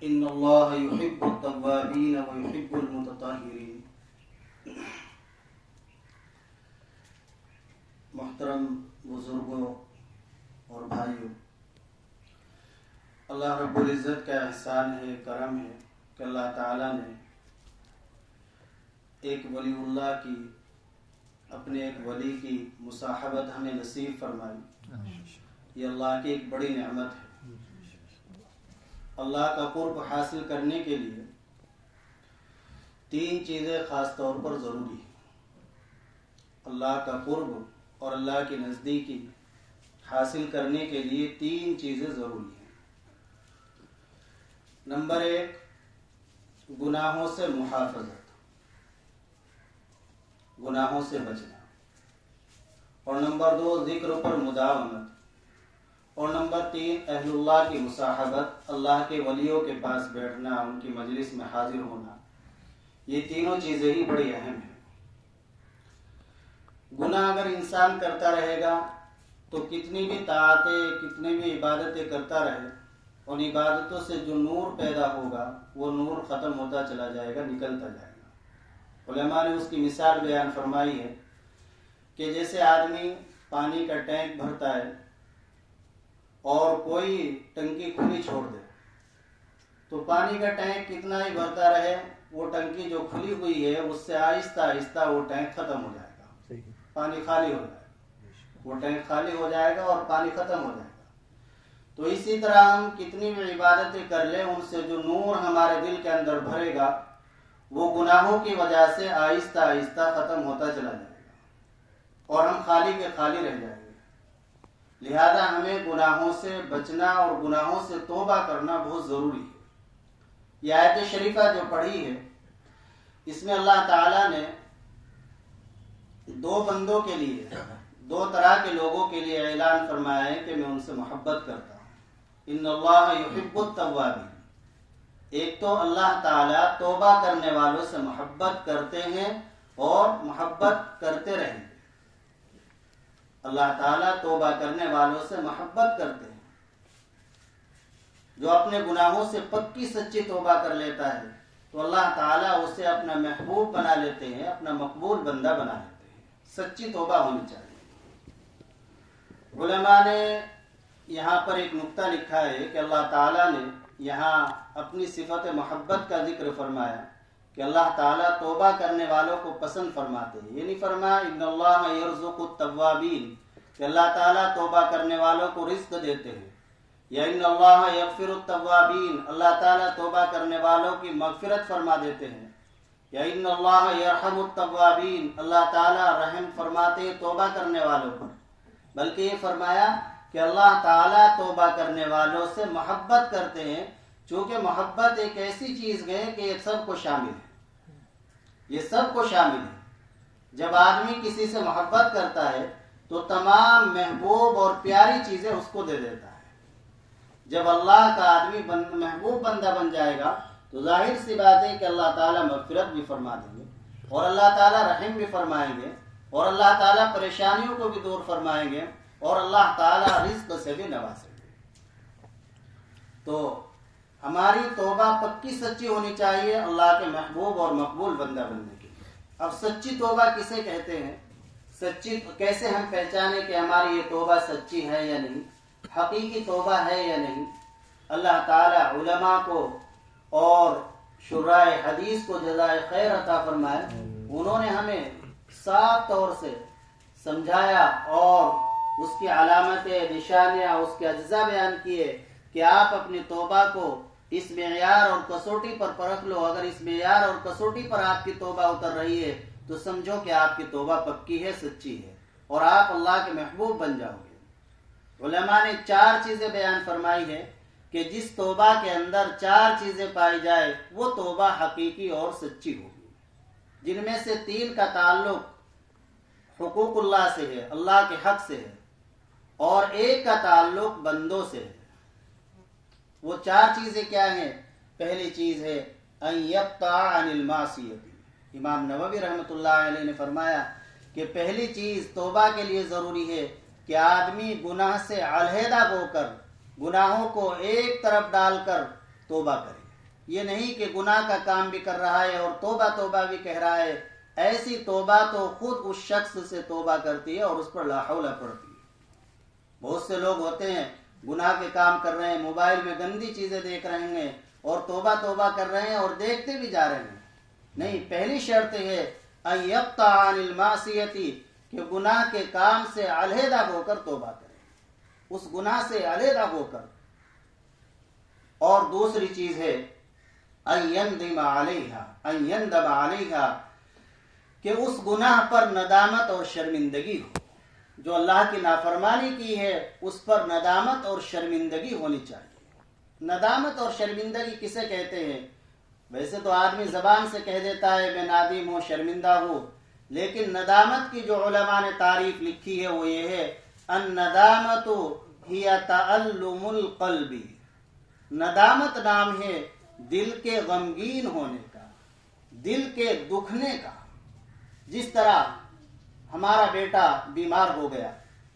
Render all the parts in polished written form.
ان اللہ یحب التوابین ویحب المتطہرین۔ محترم بزرگوں اور بھائیوں، اللہ رب العزت کا احسان ہے، کرم ہے کہ اللہ تعالیٰ نے ایک ولی اللہ کی، اپنے ایک ولی کی مصاحبت ہمیں نصیب فرمائی۔ یہ اللہ کی ایک بڑی نعمت ہے۔ اللہ کا قرب حاصل کرنے کے لیے تین چیزیں خاص طور پر ضروری ہیں۔ اللہ کا قرب اور اللہ کی نزدیکی حاصل کرنے کے لیے تین چیزیں ضروری ہیں۔ نمبر ایک، گناہوں سے محافظت، گناہوں سے بچنا، اور نمبر دو، ذکر پر مداومت، اور نمبر تین، اہل اللہ کی مصاحبت، اللہ کے ولیوں کے پاس بیٹھنا، ان کی مجلس میں حاضر ہونا۔ یہ تینوں چیزیں ہی بڑی اہم ہیں۔ گناہ اگر انسان کرتا رہے گا تو کتنی بھی طاعتیں، کتنی بھی عبادتیں کرتا رہے، ان عبادتوں سے جو نور پیدا ہوگا وہ نور ختم ہوتا چلا جائے گا، نکلتا جائے گا۔ علماء نے اس کی مثال بیان فرمائی ہے کہ جیسے آدمی پانی کا ٹینک بھرتا ہے اور کوئی ٹنکی کھلی چھوڑ دے تو پانی کا ٹینک کتنا ہی بھرتا رہے، وہ ٹنکی جو کھلی ہوئی ہے اس سے آہستہ آہستہ وہ ٹینک ختم ہو جائے گا، پانی خالی ہو جائے گا، وہ ٹینک خالی ہو جائے گا اور پانی ختم ہو جائے گا۔ تو اسی طرح ہم کتنی بھی عبادتیں کر لیں، ان سے جو نور ہمارے دل کے اندر بھرے گا وہ گناہوں کی وجہ سے آہستہ آہستہ ختم ہوتا چلا جائے گا اور ہم خالی کے خالی رہ جائیں گے۔ لہذا ہمیں گناہوں سے بچنا اور گناہوں سے توبہ کرنا بہت ضروری ہے۔ یہ آیت شریفہ جو پڑھی ہے، اس میں اللہ تعالیٰ نے دو بندوں کے لیے، دو طرح کے لوگوں کے لیے اعلان فرمایا ہے کہ میں ان سے محبت کرتا ہوں۔ ان اللہ یحب التوابین، ایک تو اللہ تعالیٰ توبہ کرنے والوں سے محبت کرتے ہیں اور محبت کرتے رہیں گے۔ اللہ تعالیٰ توبہ کرنے والوں سے محبت کرتے ہیں۔ جو اپنے گناہوں سے پکی سچی توبہ کر لیتا ہے تو اللہ تعالیٰ اسے اپنا محبوب بنا لیتے ہیں، اپنا مقبول بندہ بنا لیتے ہیں۔ سچی توبہ ہونی چاہیے۔ علماء نے یہاں پر ایک نقطہ لکھا ہے کہ اللہ تعالیٰ نے یہاں اپنی صفت محبت کا ذکر فرمایا کہ اللہ تعالیٰ توبہ کرنے والوں کو پسند فرماتے ہیں۔ یہ نہیں فرمایا ان اللہ یرزق التوابین کہ اللہ تعالیٰ توبہ کرنے والوں کو رزق دیتے ہیں، یا ان اللہ یغفر التوابین اللہ تعالیٰ توبہ کرنے والوں کی مغفرت فرما دیتے ہیں، یا ان اللہ یرحم التوابین اللہ تعالیٰ رحم فرماتے ہیں توبہ کرنے والوں پر۔ بلکہ یہ فرمایا کہ اللہ تعالیٰ توبہ کرنے والوں سے محبت کرتے ہیں، چونکہ محبت ایک ایسی چیز ہے کہ یہ سب کو شامل ہے، یہ سب کو شامل ہے۔ جب آدمی کسی سے محبت کرتا ہے تو تمام محبوب اور پیاری چیزیں اس کو دے دیتا ہے۔ جب اللہ کا آدمی محبوب بندہ بن جائے گا تو ظاہر سی بات ہے کہ اللہ تعالیٰ مغفرت بھی فرما دیں گے اور اللہ تعالیٰ رحم بھی فرمائیں گے اور اللہ تعالیٰ پریشانیوں کو بھی دور فرمائیں گے اور اللہ تعالیٰ رزق سے بھی نوازیں گے۔ تو ہماری توبہ پکی سچی ہونی چاہیے اللہ کے محبوب اور مقبول بندہ بننے کے لیے۔ اب سچی توبہ کسے کہتے ہیں؟ سچی کیسے ہم پہچانے کہ ہماری یہ توبہ سچی ہے یا نہیں، حقیقی توبہ ہے یا نہیں؟ اللہ تعالیٰ علماء کو اور شرائع حدیث کو جزائے خیر عطا فرمائے، انہوں نے ہمیں صاف طور سے سمجھایا اور اس کی علامتیں، نشانیاں، اس کے اجزاء بیان کیے کہ آپ اپنی توبہ کو اس معیار اور کسوٹی پر پرکھ لو۔ اگر اس معیار اور کسوٹی پر آپ کی توبہ اتر رہی ہے تو سمجھو کہ آپ کی توبہ پکی ہے، سچی ہے اور آپ اللہ کے محبوب بن جاؤ گے۔ علماء نے 4 چیزیں بیان فرمائی ہے کہ جس توبہ کے اندر 4 چیزیں پائی جائے وہ توبہ حقیقی اور سچی ہوگی، جن میں سے 3 کا تعلق حقوق اللہ سے ہے، اللہ کے حق سے ہے، اور 1 کا تعلق بندوں سے ہے۔ وہ 4 چیزیں کیا ہیں؟ پہلی چیز ہے ان یقطع عن المعصیت۔ امام نووی رحمۃ اللہ علیہ نے فرمایا کہ پہلی چیز توبہ کے لیے ضروری ہے کہ آدمی گناہ سے علیحدہ ہو کر، گناہوں کو ایک طرف ڈال کر توبہ کرے۔ یہ نہیں کہ گناہ کا کام بھی کر رہا ہے اور توبہ توبہ بھی کہہ رہا ہے. ایسی توبہ تو خود اس شخص سے توبہ کرتی ہے اور اس پر لا حول پڑتی ہے. بہت سے لوگ ہوتے ہیں گناہ کے کام کر رہے ہیں, موبائل میں گندی چیزیں دیکھ رہے ہیں اور توبہ توبہ کر رہے ہیں اور دیکھتے بھی جا رہے ہیں. نہیں, پہلی شرط ہے ان یقطع عن المعصیۃ, کہ گناہ کے کام سے علیحدہ ہو کر توبہ کرے, اس گناہ سے علیحدہ ہو کر. اور دوسری چیز ہے ان یندم علیہا, کہ اس گناہ پر ندامت اور شرمندگی ہو. جو اللہ کی نافرمانی کی ہے اس پر ندامت اور شرمندگی ہونی چاہیے. ندامت اور شرمندگی کسے کہتے ہیں؟ ویسے تو آدمی زبان سے کہہ دیتا ہے میں نادم ہوں, شرمندہ ہوں, لیکن ندامت کی جو علماء نے تعریف لکھی ہے وہ یہ ہے الندامت ہی تعلم القلب. ندامت نام ہے دل کے غمگین ہونے کا, دل کے دکھنے کا. جس طرح ہمارا بیٹا بیمار ہو گیا,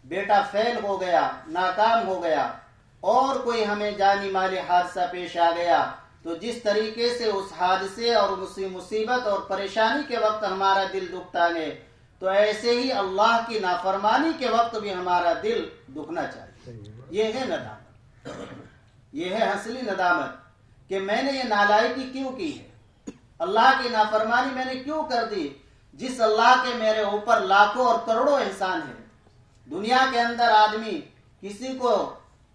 بیٹا فیل ہو گیا, ناکام ہو گیا, اور کوئی ہمیں جانی مالی حادثہ پیش آ گیا, تو جس طریقے سے اس حادثے اور مصیبت اور پریشانی کے وقت ہمارا دل دکھتا ہے, تو ایسے ہی اللہ کی نافرمانی کے وقت بھی ہمارا دل دکھنا چاہیے. یہ ہے ندامت, یہ ہے اصلی ندامت کہ میں نے یہ نالائکی کیوں کی ہے, اللہ کی نافرمانی میں نے کیوں کر دی, جس اللہ کے میرے اوپر لاکھوں اور کروڑوں احسان ہیں. دنیا کے اندر آدمی کسی کو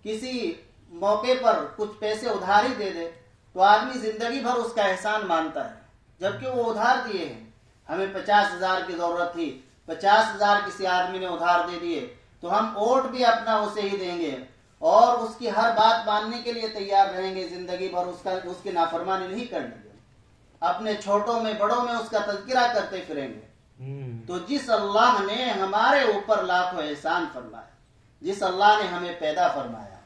کسی موقع پر کچھ پیسے ادھاری دے دے تو آدمی زندگی بھر اس کا احسان مانتا ہے, جبکہ وہ ادھار دیے ہیں. ہمیں 50,000 کی ضرورت تھی, 50,000 کسی آدمی نے ادھار دے دیے, تو ہم ووٹ بھی اپنا اسے ہی دیں گے اور اس کی ہر بات ماننے کے لیے تیار رہیں گے, زندگی بھر اس کی نافرمانی نہیں کریں گے, اپنے چھوٹوں میں بڑوں میں اس کا تذکرہ کرتے پھریں گے. تو جس اللہ نے ہمارے اوپر لاکھوں احسان فرمایا, جس اللہ نے ہمیں پیدا فرمایا,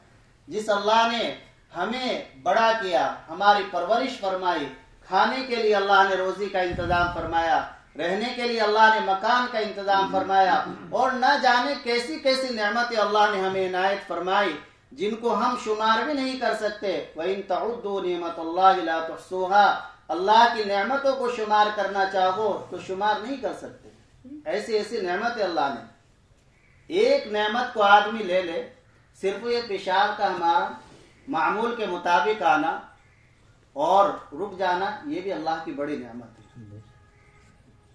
جس اللہ نے ہمیں بڑا کیا, ہماری پرورش فرمائی, کھانے کے لیے اللہ نے روزی کا انتظام فرمایا, رہنے کے لیے اللہ نے مکان کا انتظام فرمایا, اور نہ جانے کیسی کیسی نعمتیں اللہ نے ہمیں عنایت فرمائی جن کو ہم شمار بھی نہیں کر سکتے. وَإِن تَعُدُّوا نِعْمَتَ اللَّهِ لَا تُحْصُوهَا, اللہ کی نعمتوں کو شمار کرنا چاہو تو شمار نہیں کر سکتے. ایسی ایسی نعمتیں اللہ نے. ایک نعمت کو آدمی لے لے, صرف یہ پیشاب کا ہمارا معمول کے مطابق آنا اور رک جانا, یہ بھی اللہ کی بڑی نعمت ہے.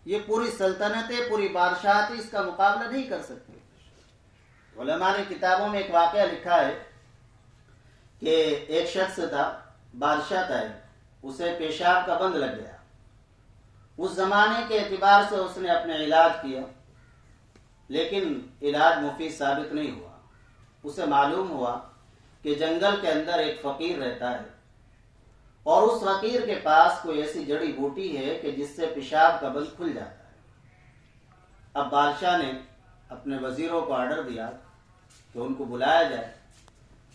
یہ پوری سلطنتیں, پوری بادشاہتی اس کا مقابلہ نہیں کر سکتی. علماء نے کتابوں میں ایک واقعہ لکھا ہے کہ ایک شخص تھا, بادشاہ تھا, اسے پیشاب کا بند لگ گیا. اس زمانے کے اعتبار سے اس نے اپنے علاج کیا, لیکن علاج مفید ثابت نہیں ہوا. اسے معلوم ہوا کہ جنگل کے اندر ایک فقیر رہتا ہے اور اس فقیر کے پاس کوئی ایسی جڑی بوٹی ہے کہ جس سے پیشاب کا بند کھل جاتا ہے. اب بادشاہ نے اپنے وزیروں کو آرڈر دیا کہ ان کو بلایا جائے.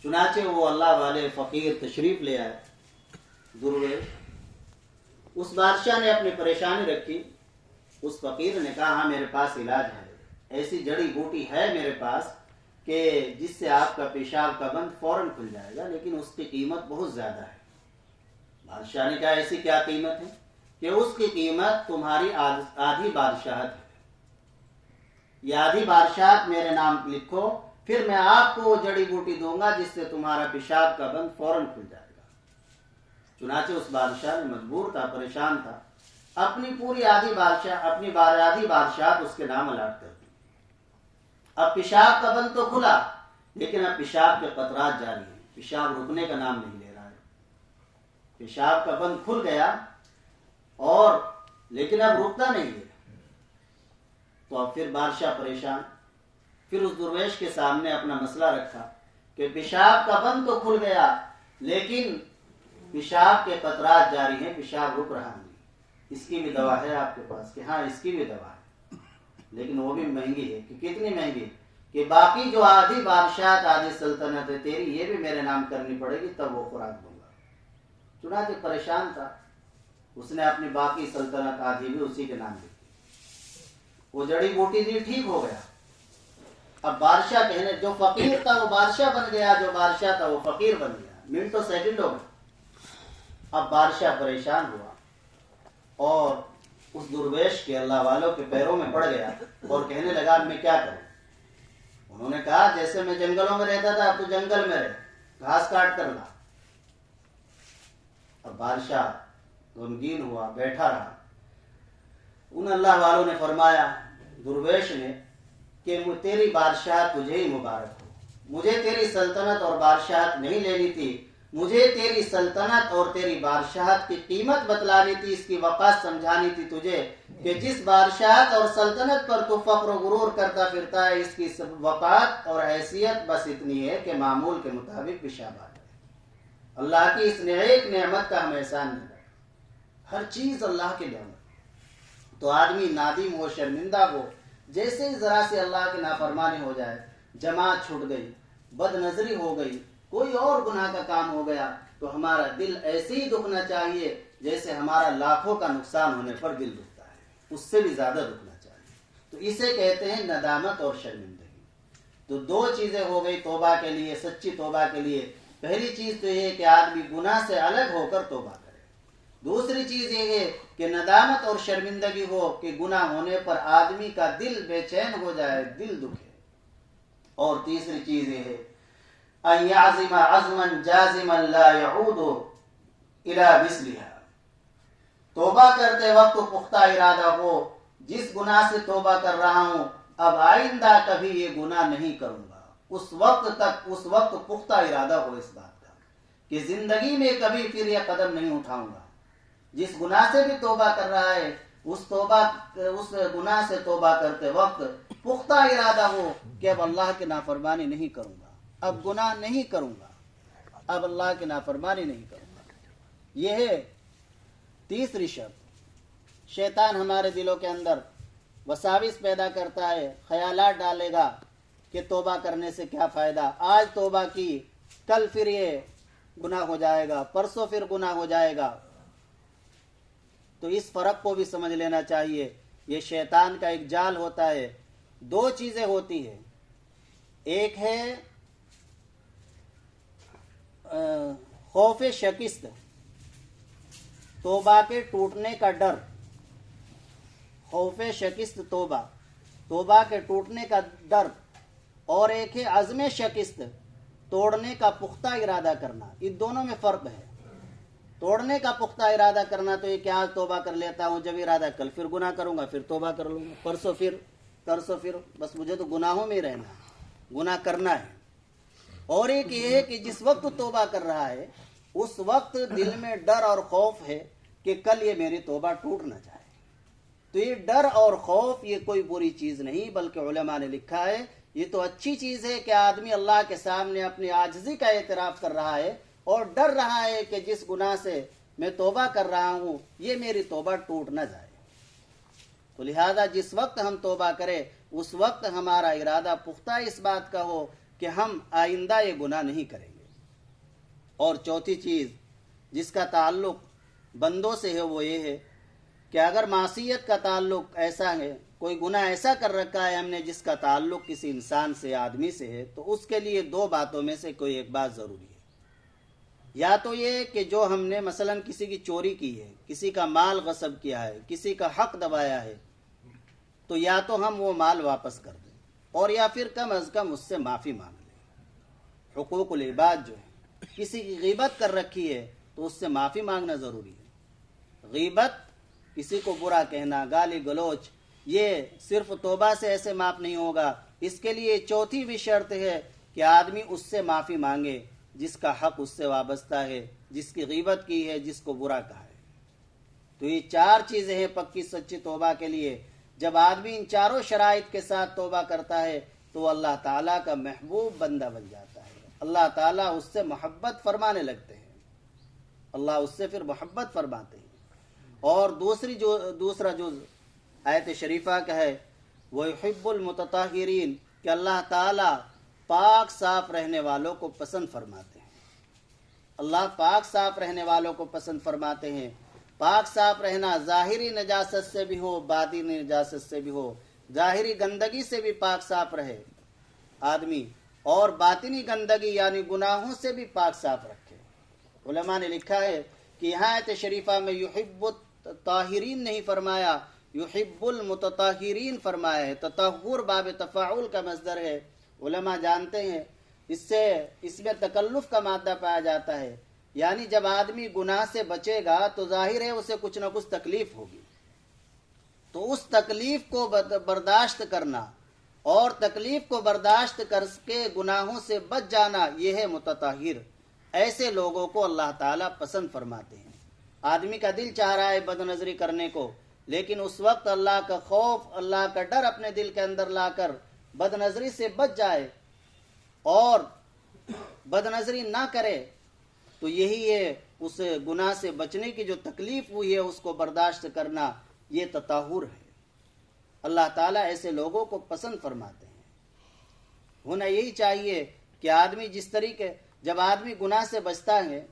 چنانچہ وہ اللہ والے فقیر تشریف لے آئے. درویش, اس بادشاہ نے اپنی پریشانی رکھی. اس فقیر نے کہا ہاں میرے پاس علاج ہے, ایسی جڑی بوٹی ہے میرے پاس کہ جس سے آپ کا پیشاب کا بند فوراً کھل جائے گا, لیکن اس کی قیمت بہت زیادہ ہے. بادشاہ نے کہا ایسی کیا قیمت ہے؟ کہ اس کی قیمت تمہاری آدھی بادشاہت ہے. یہ آدھی بادشاہت میرے نام لکھو, پھر میں آپ کو وہ جڑی بوٹی دوں گا جس سے تمہارا پیشاب کا بند فوراً کھل جائے گا. چنانچہ اس بادشاہ نے مجبور تھا, پریشان تھا, اپنی پوری آدھی بادشاہت اس کے نام الاٹ کر دی. اب پیشاب کا بند تو کھلا, لیکن اب پیشاب کے قطرات جاری ہیں, پیشاب رکنے کا نام نہیں لے رہا ہے. پیشاب کا بند کھل گیا اور لیکن اب رکتا نہیں ہے. تو اب پھر بادشاہ پریشان, پھر اس درویش کے سامنے اپنا مسئلہ رکھا کہ پیشاب کا بند تو کھل گیا لیکن پیشاب کے قطرات جاری ہیں, پیشاب رک رہا نہیں. اس کی بھی دوا ہے آپ کے پاس؟ کہ ہاں اس کی بھی دوا ہے, لیکن وہ بھی مہنگی ہے. کہ کتنی مہنگی؟ کہ باقی جو آدھی بادشاہت, آدھی سلطنت ہے تیری, یہ بھی میرے نام کرنی پڑے گی تب وہ خوراک دوں گا. چنانچہ پریشان تھا, اس نے اپنی باقی سلطنت آدھی بھی اسی کے نام دی. وہ جڑی بوٹی دی, ٹھیک ہو گیا. اب بادشاہ کہنے, جو فقیر تھا وہ بادشاہ بن گیا, جو بادشاہ تھا وہ فقیر بن گیا. منٹوں سیکنڈوں میں. اب بادشاہ پریشان ہوا اور اس درویش کے اللہ والوں کے پیروں میں پڑ گیا اور کہنے لگا اب میں کیا کروں. انہوں نے کہا جیسے میں جنگلوں میں رہتا تھا اب تو جنگل میں رہ، گھاس کاٹ کر لا. اب بادشاہ غمگین ہوا، بیٹھا رہا. ان اللہ والوں نے فرمایا درویش نے کہ تیری بادشاہت تجھے ہی مبارک ہو، مجھے تیری سلطنت اور بادشاہت نہیں لینی تھی، مجھے تیری سلطنت اور تیری بادشاہت کی قیمت بتلانی تھی، اس کی وقت سمجھانی تھی تجھے کہ جس بادشاہت اور سلطنت پر تو فخر و غرور کرتا پھرتا ہے اس کی وقت اور حیثیت بس اتنی ہے کہ معمول کے مطابق پیشاب ہے. اللہ کی اس ایک نعمت کا ہم احسان نہیں کریں. ہر چیز اللہ کی نعمت. تو آدمی نادم ہو، شرمندہ ہو، جیسے ہی ذرا سے اللہ کی نافرمانی ہو جائے، جماعت چھوٹ گئی، بد نظری ہو گئی، کوئی اور گناہ کا کام ہو گیا، تو ہمارا دل ایسے ہی دکھنا چاہیے جیسے ہمارا لاکھوں کا نقصان ہونے پر دل دکھتا ہے، اس سے بھی زیادہ دکھنا چاہیے. تو اسے کہتے ہیں ندامت اور شرمندگی. تو دو چیزیں ہو گئی توبہ کے لیے، سچی توبہ کے لیے. پہلی چیز تو یہ ہے کہ آدمی گناہ سے الگ ہو کر توبہ کرے. دوسری چیز یہ ہے کہ ندامت اور شرمندگی ہو کہ گناہ ہونے پر آدمی کا دل بے چین ہو جائے، دل دکھے. اور تیسری چیز یہ ہے ان یعزم عزما جازما لا يعود الى مثلها. توبہ کرتے وقت پختہ ارادہ ہو جس گناہ سے توبہ کر رہا ہوں اب آئندہ کبھی یہ گناہ نہیں کروں گا. اس وقت پختہ ارادہ ہو اس بات کا کہ زندگی میں کبھی پھر یہ قدم نہیں اٹھاؤں گا. جس گناہ سے بھی توبہ کر رہا ہے اس گناہ سے توبہ کرتے وقت پختہ ارادہ ہو کہ اب اللہ کی نافرمانی نہیں کروں گا، اب گناہ نہیں کروں گا، اب اللہ کی نافرمانی نہیں کروں گا. یہ ہے تیسری شرط. شیطان ہمارے دلوں کے اندر وساوس پیدا کرتا ہے، خیالات ڈالے گا کہ توبہ کرنے سے کیا فائدہ، آج توبہ کی کل پھر یہ گناہ ہو جائے گا، پرسوں پھر گناہ ہو جائے گا. تو اس فرق کو بھی سمجھ لینا چاہیے. یہ شیطان کا ایک جال ہوتا ہے. دو چیزیں ہوتی ہیں، ایک ہے خوف شکست، توبہ کے ٹوٹنے کا ڈر. خوف شکست توبہ کے ٹوٹنے کا ڈر. اور ایک ہے عزم شکست، توڑنے کا پختہ ارادہ کرنا. ان دونوں میں فرق ہے. توڑنے کا پختہ ارادہ کرنا تو یہ کہ آج توبہ کر لیتا ہوں، جب ارادہ کل پھر گناہ کروں گا، پھر توبہ کر لوں گا، پرسوں پھر بس مجھے تو گناہوں میں رہنا ہے، گناہ کرنا ہے. اور ایک یہ ہے کہ جس وقت توبہ کر رہا ہے اس وقت دل میں ڈر اور خوف ہے کہ کل یہ میری توبہ ٹوٹ نہ جائے. تو یہ ڈر اور خوف یہ کوئی بری چیز نہیں، بلکہ علماء نے لکھا ہے یہ تو اچھی چیز ہے کہ آدمی اللہ کے سامنے اپنی عاجزی کا اعتراف کر رہا ہے اور ڈر رہا ہے کہ جس گناہ سے میں توبہ کر رہا ہوں یہ میری توبہ ٹوٹ نہ جائے. تو لہذا جس وقت ہم توبہ کریں اس وقت ہمارا ارادہ پختہ اس بات کا ہو کہ ہم آئندہ یہ گناہ نہیں کریں گے. اور چوتھی چیز جس کا تعلق بندوں سے ہے وہ یہ ہے کہ اگر معصیت کا تعلق ایسا ہے، کوئی گناہ ایسا کر رکھا ہے ہم نے جس کا تعلق کسی انسان سے، آدمی سے ہے، تو اس کے لیے دو باتوں میں سے کوئی ایک بات ضروری ہے. یا تو یہ کہ جو ہم نے مثلا کسی کی چوری کی ہے، کسی کا مال غصب کیا ہے، کسی کا حق دبایا ہے، تو یا تو ہم وہ مال واپس کر دیں اور یا پھر کم از کم اس سے معافی مانگ لیں. حقوق العباد جو ہے، کسی کی غیبت کر رکھی ہے تو اس سے معافی مانگنا ضروری ہے. غیبت، کسی کو برا کہنا، گالی گلوچ، یہ صرف توبہ سے ایسے معاف نہیں ہوگا. اس کے لیے چوتھی بھی شرط ہے کہ آدمی اس سے معافی مانگے جس کا حق اس سے وابستہ ہے، جس کی غیبت کی ہے، جس کو برا کہا ہے. تو یہ چار چیزیں ہیں پکی سچی توبہ کے لیے. جب آدمی ان چاروں شرائط کے ساتھ توبہ کرتا ہے تو وہ اللہ تعالیٰ کا محبوب بندہ بن جاتا ہے. اللہ تعالیٰ اس سے محبت فرمانے لگتے ہیں، اللہ اس سے پھر محبت فرماتے ہیں. اور دوسرا جو آیت شریفہ کا ہے وہ یحب المتطہرین، کہ اللہ تعالیٰ پاک صاف رہنے والوں کو پسند فرماتے ہیں. اللہ پاک صاف رہنے والوں کو پسند فرماتے ہیں. پاک صاف رہنا ظاہری نجاست سے بھی ہو، باطنی نجاست سے بھی ہو. ظاہری گندگی سے بھی پاک صاف رہے آدمی اور باطنی گندگی یعنی گناہوں سے بھی پاک صاف رکھے. علماء نے لکھا ہے کہ یہاں آیت شریفہ میں یحب الطاہرین نہیں فرمایا، یحب المتطہرین فرمایا ہے۔ تطہر باب تفاعل کا مصدر ہے، علماء جانتے ہیں اس میں تکلف کا مادہ پایا جاتا ہے، یعنی جب آدمی گناہ سے بچے گا تو ظاہر ہے اسے کچھ نہ کچھ تکلیف ہوگی، تو اس تکلیف کو برداشت کرنا اور تکلیف کو برداشت کر کے گناہوں سے بچ جانا، یہ ہے متطہر۔ ایسے لوگوں کو اللہ تعالیٰ پسند فرماتے ہیں۔ آدمی کا دل چاہ رہا ہے بد نظری کرنے کو، لیکن اس وقت اللہ کا خوف، اللہ کا ڈر اپنے دل کے اندر لا کر بد نظری سے بچ جائے اور بد نظری نہ کرے، تو یہی ہے اس گناہ سے بچنے کی جو تکلیف ہوئی ہے اس کو برداشت کرنا، یہ تطہر ہے۔ اللہ تعالیٰ ایسے لوگوں کو پسند فرماتے ہیں۔ ہونا یہی چاہیے کہ آدمی جس طریقے جب آدمی گناہ سے بچتا ہے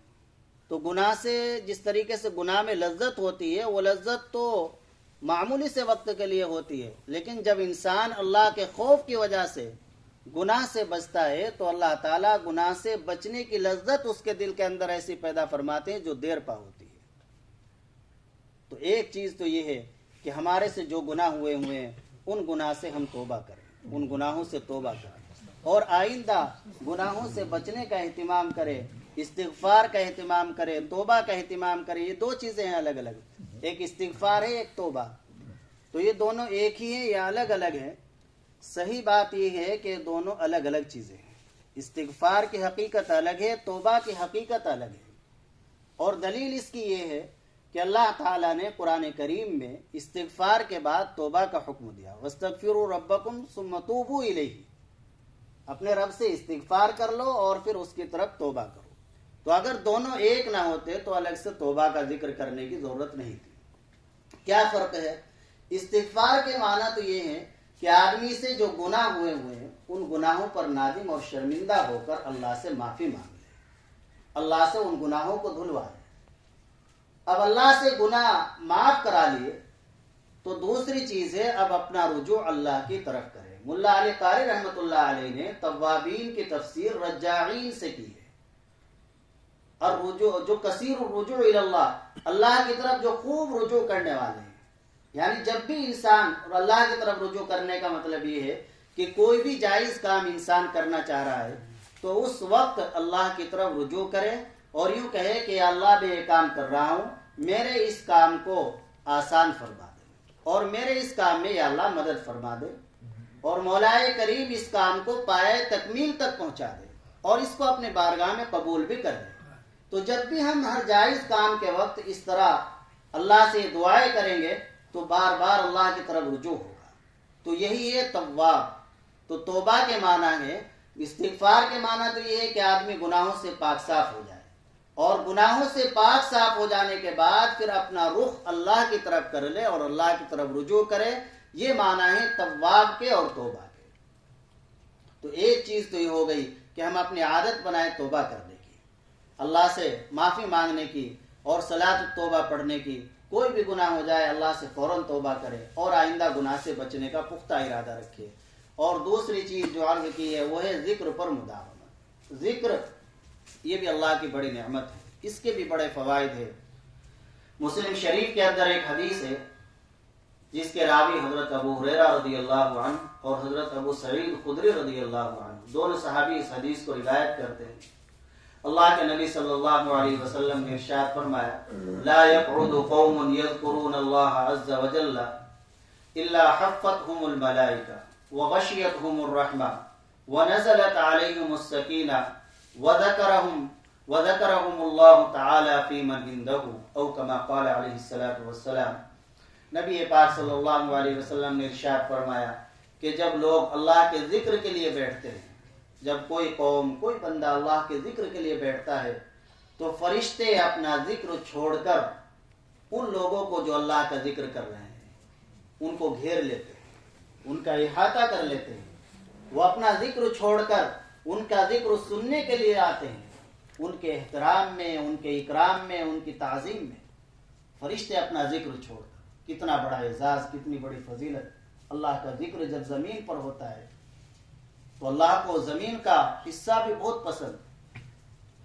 تو گناہ سے جس طریقے سے گناہ میں لذت ہوتی ہے، وہ لذت تو معمولی سے وقت کے لیے ہوتی ہے، لیکن جب انسان اللہ کے خوف کی وجہ سے گناہ سے بچتا ہے تو اللہ تعالیٰ گناہ سے بچنے کی لذت اس کے دل کے اندر ایسی پیدا فرماتے ہیں جو دیر پا ہوتی ہے۔ تو ایک چیز تو یہ ہے کہ ہمارے سے جو گناہ ہوئے ہیں ان گناہ سے ہم توبہ کریں، ان گناہوں سے توبہ کریں اور آئندہ گناہوں سے بچنے کا اہتمام کریں، استغفار کا اہتمام کریں، توبہ کا اہتمام کریں۔ یہ دو چیزیں ہیں الگ الگ، ایک استغفار ہے، ایک توبہ، تو یہ دونوں ایک ہی ہیں یا الگ الگ ہیں؟ صحیح بات یہ ہے کہ دونوں الگ الگ چیزیں ہیں۔ استغفار کی حقیقت الگ ہے، توبہ کی حقیقت الگ ہے، اور دلیل اس کی یہ ہے کہ اللہ تعالیٰ نے قرآن کریم میں استغفار کے بعد توبہ کا حکم دیا، وَاسْتَغْفِرُوا رَبَّكُمْ ثُمَّ تُوبُوا إِلَيْهِ، اپنے رب سے استغفار کر لو اور پھر اس کی طرف توبہ کرو۔ تو اگر دونوں ایک نہ ہوتے تو الگ سے توبہ کا ذکر کرنے کی ضرورت نہیں تھی۔ کیا فرق ہے؟ استغفار کے معنی تو یہ ہے کہ آدمی سے جو گناہ ہوئے ہیں ان گناہوں پر نادم اور شرمندہ ہو کر اللہ سے معافی مانگ لے، اللہ سے ان گناہوں کو دھلوائے۔ اب اللہ سے گناہ معاف کرا لیے تو دوسری چیز ہے اب اپنا رجوع اللہ کی طرف کرے۔ ملا علی قاری رحمۃ اللہ علیہ نے توابین کی تفسیر رجاعین سے کی ہے، اور رجوع جو کثیر الرجوع الی اللہ، اللہ کی طرف جو خوب رجوع کرنے والے ہیں، یعنی جب بھی انسان، اور اللہ کی طرف رجوع کرنے کا مطلب یہ ہے کہ کوئی بھی جائز کام انسان کرنا چاہ رہا ہے تو اس وقت اللہ کی طرف رجوع کرے اور یوں کہے کہ یا اللہ میں یہ کام کر رہا ہوں، میرے اس کام کو آسان فرما دے، اور میرے اس کام میں یا اللہ مدد فرما دے، اور مولا کریم اس کام کو پائے تکمیل تک پہنچا دے اور اس کو اپنے بارگاہ میں قبول بھی کر دے۔ تو جب بھی ہم ہر جائز کام کے وقت اس طرح اللہ سے دعائیں کریں گے تو بار بار اللہ کی طرف رجوع ہوگا۔ تو یہی ہے تواب۔ تو توبہ کے معنی ہے، استغفار کے معنی تو یہ ہے کہ آدمی گناہوں سے پاک صاف ہو جائے، اور گناہوں سے پاک صاف ہو جانے کے بعد پھر اپنا رخ اللہ کی طرف کر لے اور اللہ کی طرف رجوع کرے۔ یہ معنی ہے تواب کے اور توبہ کے۔ تو ایک چیز تو یہ ہو گئی کہ ہم اپنی عادت بنائیں توبہ کرنے کی، اللہ سے معافی مانگنے کی اور صلاۃ التوبہ پڑھنے کی۔ کوئی بھی گناہ ہو جائے اللہ سے فوراً توبہ کرے اور آئندہ گناہ سے بچنے کا پختہ ارادہ رکھے۔ اور دوسری چیز جو عرض کی ہے وہ ہے ذکر پر مداومت۔ ذکر یہ بھی اللہ کی بڑی نعمت ہے، اس کے بھی بڑے فوائد ہیں۔ مسلم شریف کے اندر ایک حدیث ہے جس کے راوی حضرت ابو ہریرہ رضی اللہ عنہ اور حضرت ابو سعید خدری رضی اللہ عنہ، دونوں صحابی اس حدیث کو روایت کرتے ہیں۔ اللہ کے نبی صلی اللہ علیہ وسلم نے ارشاد فرمایا، لا يقعد قوم يذكرون الله عز وجل الا حفتهم الملائکہ وغشیتهم الرحمہ ونزلت علیہم السکینہ وذکرهم اللہ تعالی فی من عنده، او کما قال علیہ الصلاۃ والسلام۔ نبی پاک صلی اللہ علیہ وسلم نے ارشاد فرمایا کہ جب لوگ اللہ کے ذکر کے لیے بیٹھتے ہیں، جب کوئی قوم، کوئی بندہ اللہ کے ذکر کے لیے بیٹھتا ہے تو فرشتے اپنا ذکر چھوڑ کر ان لوگوں کو جو اللہ کا ذکر کر رہے ہیں ان کو گھیر لیتے ہیں، ان کا احاطہ کر لیتے ہیں۔ وہ اپنا ذکر چھوڑ کر ان کا ذکر سننے کے لیے آتے ہیں، ان کے احترام میں، ان کے اکرام میں، ان کی تعظیم میں۔ فرشتے اپنا ذکر چھوڑ کر، کتنا بڑا اعزاز، کتنی بڑی فضیلت۔ اللہ کا ذکر جب زمین پر ہوتا ہے تو اللہ کو زمین کا حصہ بھی بہت پسند۔